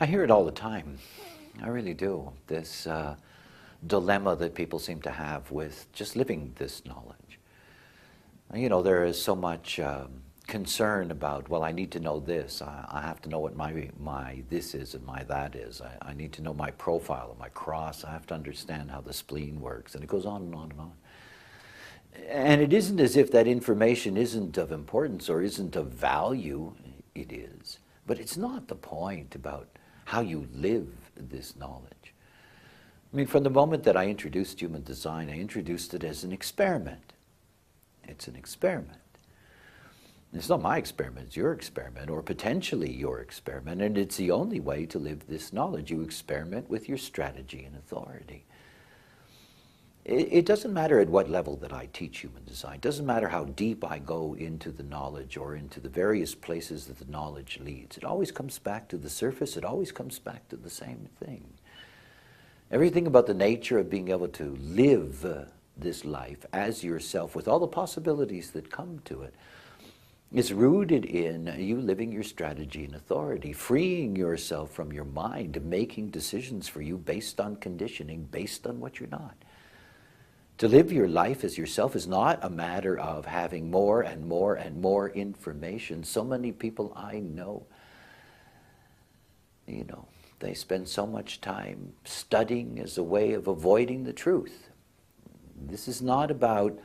hear it all the time. I really do. This dilemma that people seem to have with just living this knowledge. You know, there is so much concern about, well, I need to know this. I have to know what my this is and my that is. I need to know my profile and my cross. I have to understand how the spleen works. And it goes on and on and on. And it isn't as if that information isn't of importance or isn't of value. It is. But it's not the point about how you live this knowledge. I mean, from the moment that I introduced human design, I introduced it as an experiment. It's an experiment. It's not my experiment, it's your experiment, or potentially your experiment, and it's the only way to live this knowledge. You experiment with your strategy and authority. It doesn't matter at what level that I teach human design. It doesn't matter how deep I go into the knowledge or into the various places that the knowledge leads. It always comes back to the surface. It always comes back to the same thing. Everything about the nature of being able to live this life as yourself with all the possibilities that come to it is rooted in you living your strategy and authority, freeing yourself from your mind, making decisions for you based on conditioning, based on what you're not. To live your life as yourself is not a matter of having more and more and more information. So many people I know, they spend so much time studying as a way of avoiding the truth. This is not about,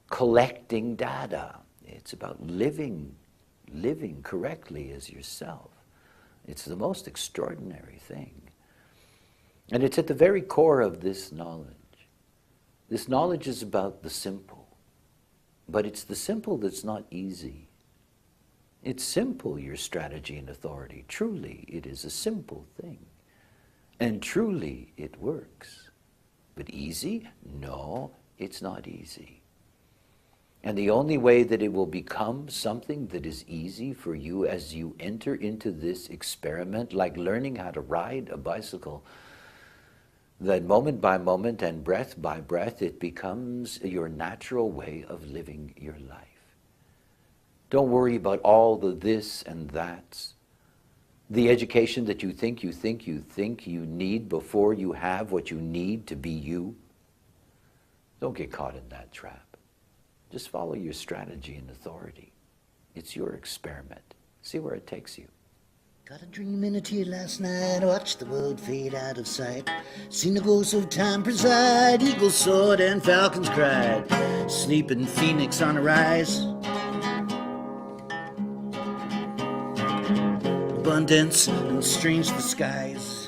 collecting data. It's about living correctly as yourself. It's the most extraordinary thing. And it's at the very core of this knowledge. This knowledge is about the simple, but it's the simple that's not easy. It's simple, your strategy and authority. Truly, it is a simple thing. And truly, it works. But easy? No, it's not easy. And the only way that it will become something that is easy for you as you enter into this experiment, like learning how to ride a bicycle, that moment by moment and breath by breath, it becomes your natural way of living your life. Don't worry about all the this and that's. The education that you think you need before you have what you need to be you. Don't get caught in that trap. Just follow your strategy and authority. It's your experiment. See where it takes you. Got a dream in a tear last night, watched the world fade out of sight. Seen the ghosts of time preside, eagles soared and falcons cried. Sleeping phoenix on a rise. Abundance and strange disguise.